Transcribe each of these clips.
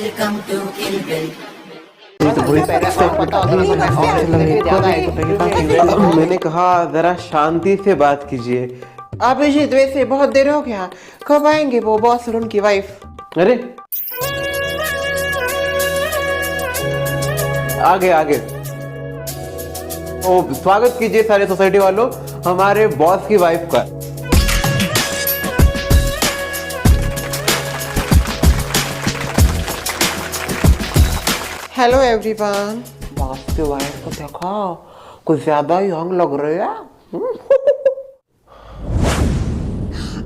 Welcome to Kill Bill. मैंने कहा जरा शांति से बात कीजिए। अभिजीत वैसे बहुत देर हो गया, कब आएंगे वो बॉस और उनकी वाइफ? अरे आगे आगे। ओ स्वागत कीजिए सारे सोसाइटी वालों हमारे बॉस की वाइफ का। Hello everyone. बॉस की वाइफ को देखो, कुछ ज्यादा यंग लग रही है।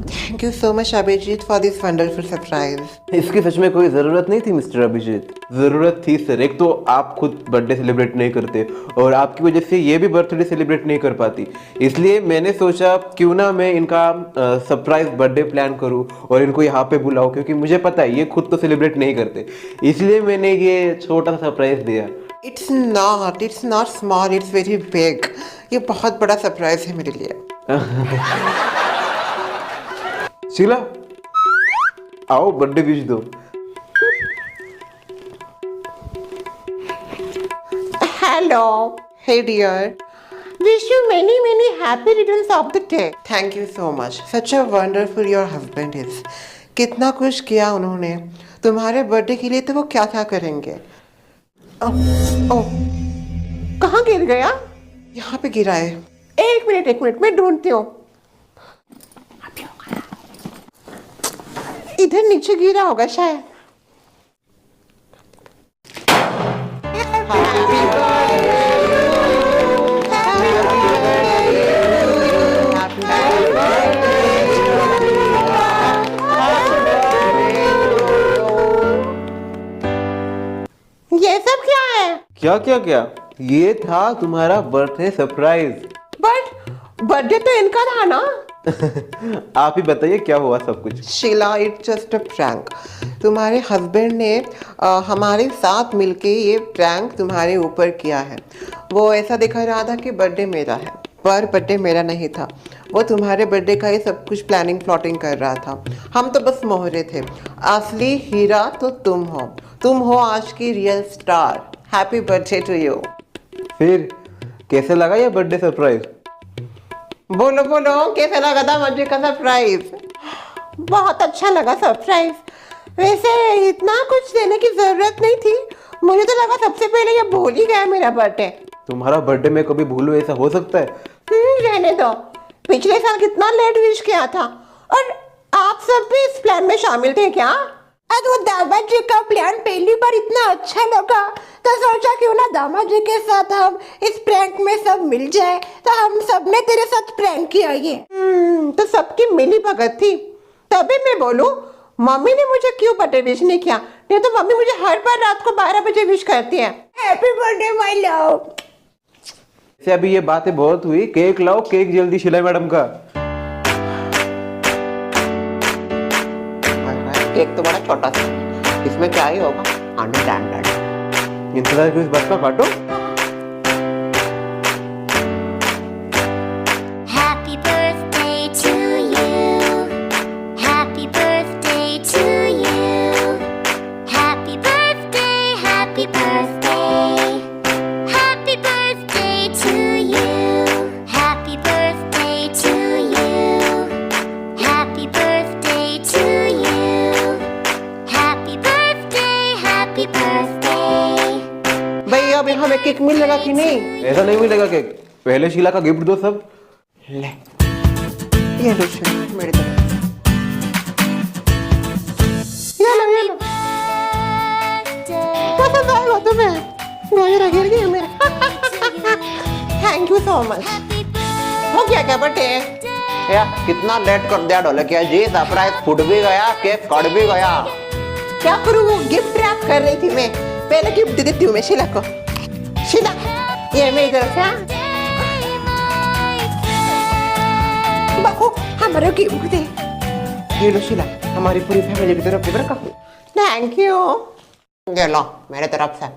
Thank you so much Abhijit for this wonderful surprise. इसकी सच में कोई जरूरत नहीं थी मिस्टर अभिजीत। जरूरत थी सर। एक तो आप खुद बर्थडे सेलिब्रेट नहीं करते और आपकी वजह से ये भी बर्थडे सेलिब्रेट नहीं कर पाती, इसलिए मैंने सोचा क्यों ना मैं इनका सरप्राइज बर्थडे प्लान करूं और इनको यहाँ पे बुलाऊं, क्योंकि मुझे पता है ये खुद तो सेलिब्रेट नहीं करते, इसलिए मैंने ये छोटा सा सरप्राइज दिया। It's not small, it's very big. ये बहुत बड़ा सरप्राइज है मेरे लिए। शीला आओ बर्थडे विश दो। Hello, hey dear, wish you many many happy returns of the day. Thank you so much, such a wonderful your husband is. कितना कुछ किया उन्होंने तुम्हारे बर्थडे के लिए, तो वो क्या क्या करेंगे। ओह, कहाँ गिर गया? यहाँ पे गिरा है। एक मिनट मैं ढूंढती हूँ। इधर नीचे गिरा होगा शायद। ये सब क्या है? क्या ये था तुम्हारा बर्थडे सरप्राइज। बट बर्थडे तो इनका था ना। आप ही बताइए क्या हुआ सब कुछ। Sheela, it's just a prank. तुम्हारे हस्बैंड ने हमारे साथ मिलके ये प्रैंक तुम्हारे ऊपर किया है। वो ऐसा दिखा रहा था कि बर्थडे मेरा है, पर बर्थडे मेरा नहीं था। वो तुम्हारे बर्थडे का ये सब कुछ प्लानिंग प्लॉटिंग कर रहा था। हम तो बस मोहरे थे। असली हीरा तो तुम हो आज की real star. Happy birthday to you. फिर कैसे लगा ये बर्थडे सरप्राइज? बोलो कैसा लगा था मुझे का सरप्राइज? बहुत अच्छा लगा सरप्राइज। वैसे इतना कुछ देने की जरूरत नहीं थी। मुझे तो लगा सबसे पहले ये भूल ही गया मेरा बर्थडे। तुम्हारा बर्थडे में कभी भूलो, ऐसा हो सकता है? रहने दो। पिछले साल कितना लेट विश किया था, और आप सब भी इस प्लान में शामिल थे क्या? आज वो दामाद जी का प्लान पहली बार इतना अच्छा लगा तो सोचा क्यों ना दामाद जी के साथ हम इस प्रैंक में सब मिल जाए। तो हम सब ने तेरे साथ प्रैंक किया ये। तो सबकी मिली भगत थी। तभी मैं बोलूं, मम्मी ने मुझे क्यों बर्थडे विश नहीं किया? नहीं तो मम्मी मुझे हर बार रात को 12 बजे विश करती है, हैप्पी बर्थडे माय लव। अभी ये बातें बहुत हुई, केक लाओ, केक जल्दी शीला मैडम का। केक तो बड़ा छोटा सा, इसमें क्या ही होगा? अंडरस्टैंड। इंतजार क्यों, इस बात का काटो। Happy birthday to you. Happy birthday to you. Happy birthday, happy birthday. Happy birthday to you. Happy birthday to you. Happy birthday to you. Happy birthday, happy birthday. भाई अब हमें केक मिलेगा कि नहीं? ऐसा नहीं मिलेगा केक, पहले शीला का गिफ्ट दो सब। ले, ये लो शीला, मेरी तरफ। ये लो। पसंद आएगा तुम्हें? गाजर गिर गई मेरा। Thank you so much. हो गया क्या बर्थडे? यार कितना लेट कर दिया डोले क्या जी? सरप्राइज फूट भी गया, केक कट भी गया। क्या करूँ, वो गिफ्ट रैप कर रही थी मैं। पहले गिफ्ट दे देती हूँ मैं शीला को। शीला, ये मेरी तरफ से। बाबू हमारे गिफ्ट दे। ये लो शीला, हमारी पूरी फैमिली की तरफ से रखा। Thank you. ये लो मेरे तरफ से।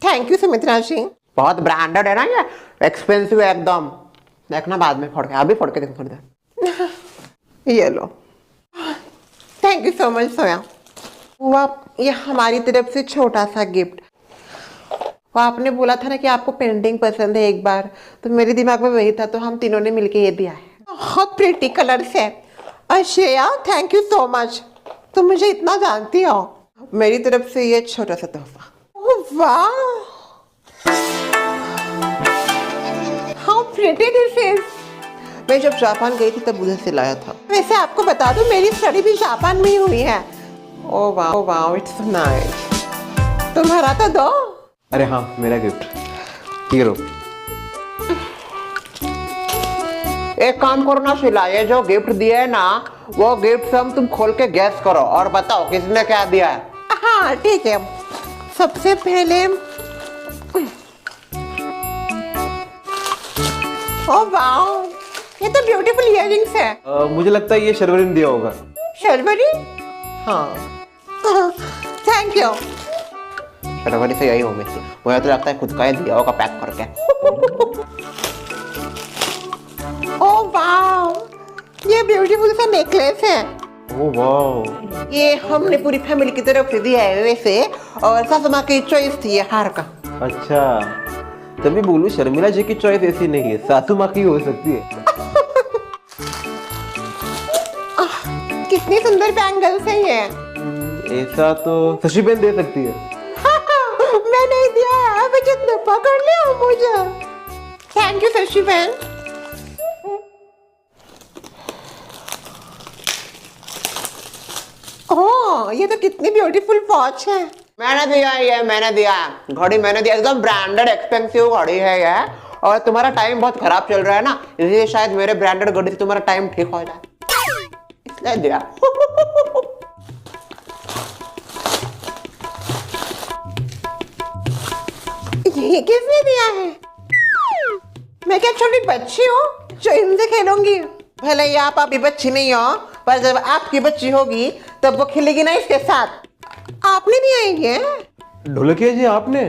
थैंक यू सुमित्रा जी। बहुत ब्रांडेड है ना ये, एक्सपेंसिव है एकदम। देखना बाद में फोड़ के, अभी फोड़ के देखो थोड़ी देर। ये लो। थैंक यू सो मच सोया। वाह, ये हमारी तरफ से छोटा सा गिफ्ट। वो आपने बोला था ना कि आपको पेंटिंग पसंद है एक बार, तो मेरे दिमाग में वही था, तो हम तीनों ने मिलके ये दिया है। बहुत प्रिटी कलर्स है। और Shreya, thank you so much, तुम मुझे इतना जानती हो। मेरी तरफ से ये छोटा सा तोहफा। ओह वाह, हाउ प्रिटी दिस इज। मैं जब जापान गई थी तब उधर से लाया था। वैसे आपको बता दूं, मेरी स्टडी भी जापान में ही हुई है। ओह वाह, इट्स नाइस। तुम्हारा तो दो। अरे हाँ, मेरा गिफ्ट। ठीक है, एक काम करो ना शिला, ये जो गिफ्ट दिया है ना, वो गिफ्ट हम तुम खोल के गैस करो और बताओ किसने क्या दिया है। हाँ ठीक है। सबसे पहले ओह वाओ, ये तो ब्यूटीफुल इयररिंग्स है। मुझे लगता है ये शर्वरी ने दिया होगा। शर्वरी? हाँ थैंक यू। शर्वरी से यही उम्मीद थी। मुझे तो लगता है खुद का ही दिया होगा पैक करके। ओह वाओ, ये ब्यूटीफुल सा नेकलेस है। ओह वाह, ये हमने पूरी फैमिली की तरफ से दिया है वैसे, और सासू माँ की चॉइस थी ये हार का। अच्छा, तभी बोलूं शर्मिला जी की चॉइस ऐसी नहीं है, सासू माँ की हो सकती है। कितनी सुंदर बैंगल्स है ये। ऐसा तो शशि बहन दे सकती है। मैं नहीं दिया है, अभी जितने पकड़ लिया मुझे। थैंक यू शशि बहन। ओह, ये तो कितनी ब्यूटीफुल वॉच है। मैंने दिया ये, मैंने दिया घड़ी, मैंने दिया। एकदम ब्रांडेड एक्सपेंसिव घड़ी है ये। और तुम्हारा टाइम बहुत खराब चल रहा है ना, इसलिए शायद मेरे ब्रांडेड घड़ी से तुम्हारा टाइम ठीक हो जाए, इसलिए दिया। ये किसने दिया है? मैं क्या छोटी बच्ची हूँ जो इनसे खेलूंगी? भले ही आप अभी बच्ची नहीं हो, पर जब आपकी बच्ची होगी तब वो खेलेगी ना इसके साथ। आपने दिया है ये? ढोलकिया जी आपने?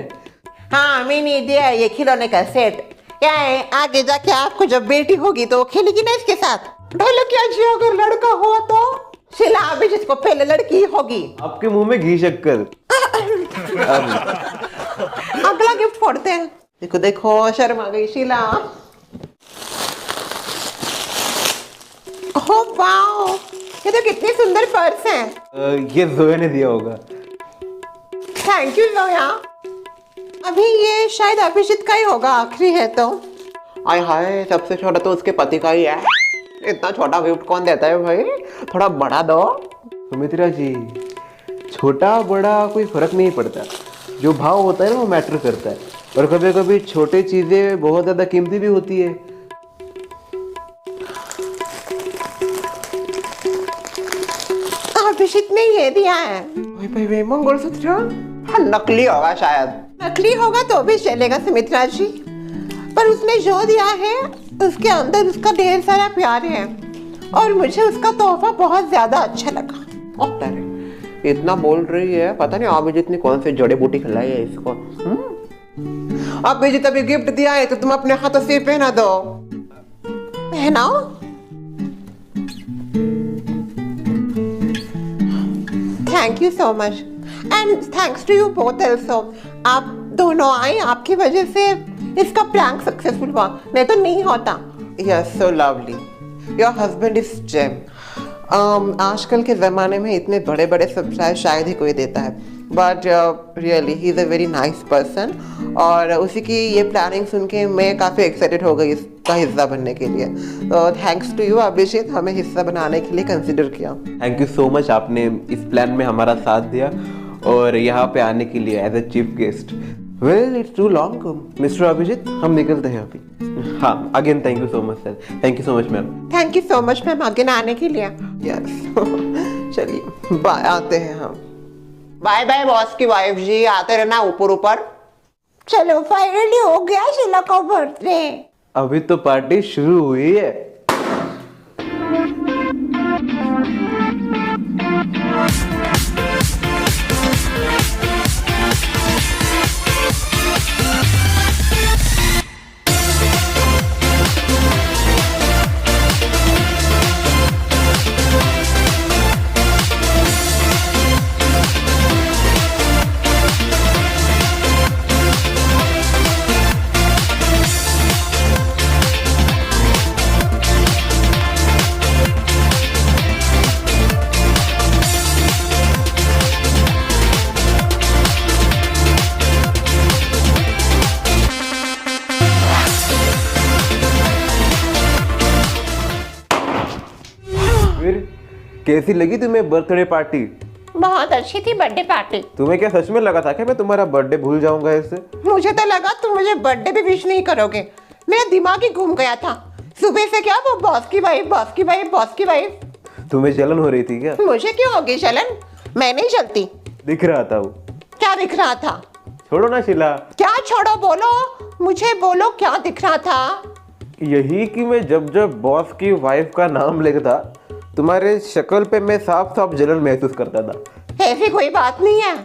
हाँ मैंने दिया है ये खिलौने का सेट। क्या है, आगे जाके आपको जब बेटी होगी तो वो खेलेगी ना इसके साथ। ढोलकिया जी अगर लड़का हुआ तो शिला अभी जिसको पहले लड़की होगी। आपके मुंह में घी शक्कर। अगला गिफ्ट फोड़ते हैं। देखो देखो, शर्मा गई शीला। ओह वाओ, ये तो कितनी सुंदर पर्स है। ये जोया ने दिया होगा। Thank you Zoya. अभी ये शायद अभिजीत का ही होगा, आखिरी है तो। आय हाय, सबसे छोटा तो उसके पति का ही है। इतना छोटा गिफ्ट कौन देता है भाई, थोड़ा बड़ा दो। सुमित्रा जी, छोटा बड़ा कोई फर्क नहीं पड़ता, जो भाव होता है ना वो मैटर करता है। और कभी कभी छोटी चीजें बहुत ज्यादा कीमती भी होती है। अभिषेक ने ये दिया है। भाई मंगलसूत्र नकली होगा शायद। नकली होगा तो भी चलेगा सुमित्रा जी, पर उसने जो दिया है उसके अंदर उसका ढेर सारा प्यार है, और मुझे उसका तोहफा बहुत ज्यादा अच्छा लगा। इतना बोल रही है, पता नहीं अभिजीत ने कौन सी जड़ी बूटी खिलाई है इसको। अभिजीत अभी गिफ्ट दिया है तो तुम अपने हाथों से पहना दो। पहनाओ। Thank you so much, and thanks to you both also. आप दोनों आए, आपकी वजह से इसका प्रैंक सक्सेसफुल हुआ, नहीं तो नहीं होता। Yes, so lovely, your husband is gem. आजकल के ज़माने में इतने बड़े बड़े सरप्राइज शायद ही कोई देता है, but really he is a very nice person. और उसी की ये प्लानिंग सुन के मैं काफ़ी एक्साइटेड हो गई इसका हिस्सा बनने के लिए। तो थैंक्स टू यू अभिषेक, हमें हिस्सा बनाने के लिए कंसिडर किया। थैंक यू सो मच, आपने इस प्लान में हमारा साथ दिया और यहाँ पे आने के लिए as a chief guest. Well, it's too long mister Abhijit, हम निकलते हैं अभी। हाँ, again thank you so much sir, thank you so much ma'am. Thank you so much ma'am आगे आने के लिए। यस चलिए बाय, आते हैं हम। बाय बाय बॉस की वाइफ जी, आते रहना ऊपर ऊपर। चलो फाइनली हो गया शीला का बर्थडे। अभी तो पार्टी शुरू हुई है। कैसी लगी तुम्हें बर्थडे पार्टी? बहुत अच्छी थी बर्थडे पार्टी। तुम्हें क्या सच में लगा था कि मैं तुम्हारा बर्थडे भूल जाऊंगा ऐसे? मुझे तो लगा तुम मुझे बर्थडे भी विश नहीं करोगे। मेरा दिमाग ही घूम गया था सुबह से। क्या वो बॉस की वाइफ, बॉस की वाइफ, बॉस की वाइफ। तुम्हें जलन हो रही थी क्या? मुझे क्यों होगी जलन? मैं नहीं जलती। दिख रहा था वो। क्या दिख रहा था? छोड़ो ना शीला। क्या छोड़ो? बोलो मुझे, बोलो क्या दिख रहा था? यही कि मैं जब जब बॉस की वाइफ का नाम लेता तुम्हारे शक्ल पे मैं साफ साफ जलन महसूस करता था। ऐसी कोई बात नहीं है।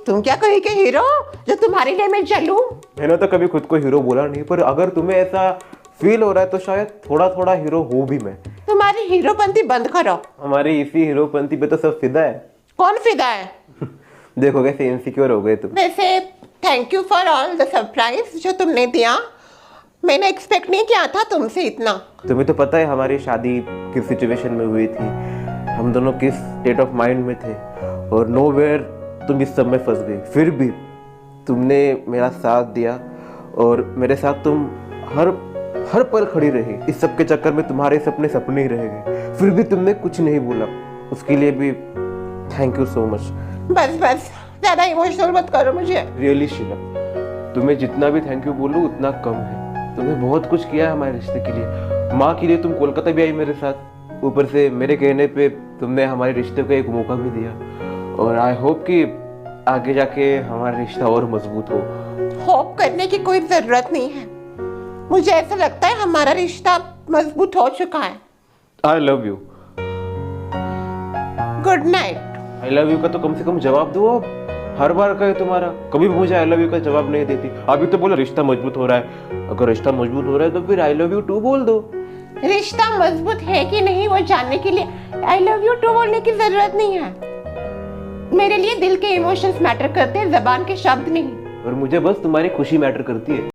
तुम क्या कहीं के हीरो जो तुम्हारे लिए मैं जलूं? मैंने तो कभी खुद को हीरो बोला नहीं, पर अगर तुम्हें ऐसा फील हो रहा है तो शायद थोड़ा थोड़ा हीरो हो भी मैं। तुम्हारी हीरोपंती बंद करो। हमारी इसी हीरोपंती पे तो सब फिदा है। कौन फिदा है? देखो कैसे इनसिक्योर हो गए तुम। वैसे thank you for all the surprise जो तुमने दिया। मैंने एक्सपेक्ट नहीं किया था तुमसे इतना। तुम्हें तो पता है हमारी शादी किस सिचुएशन में हुई थी, हम दोनों किस स्टेट ऑफ माइंड में थे, और नोवेयर तुम इस सब में फंस गई। फिर भी तुमने मेरा साथ दिया और मेरे साथ तुम हर पल खड़ी रही। इस सब के चक्कर में तुम्हारे सपने सपने ही रह गए, फिर भी तुमने कुछ नहीं बोला। उसके लिए भी थैंक यू सो मच। बस बस ज्यादा इमोशनल मत करो मुझे। रियली शीला, तुम्हें जितना भी थैंक यू बोलूं उतना कम है। तुमने बहुत कुछ किया है हमारे रिश्ते के लिए। माँ के लिए तुम कोलकाता भी आई मेरे साथ, ऊपर से मेरे कहने पे तुमने हमारे रिश्ते को एक मौका भी दिया, और आई होप कि आगे जाके हमारा रिश्ता और मजबूत हो। होप करने की कोई जरूरत नहीं है। मुझे ऐसा लगता है हमारा रिश्ता मजबूत हो चुका है। I love you. Good night. I love you का तो कम से कम जवाब दो। अब हर बार का है तुम्हारा, कभी भी मुझे आई लव यू का जवाब नहीं देती। अभी तो बोलो रिश्ता मजबूत हो रहा है। अगर रिश्ता मजबूत हो रहा है तो फिर आई लव यू टू बोल दो। रिश्ता मजबूत है कि नहीं वो जानने के लिए आई लव यू टू बोलने की जरूरत नहीं है। मेरे लिए दिल के इमोशंस मैटर करते हैं, जबान के शब्द नहीं। और मुझे बस तुम्हारी खुशी मैटर करती है।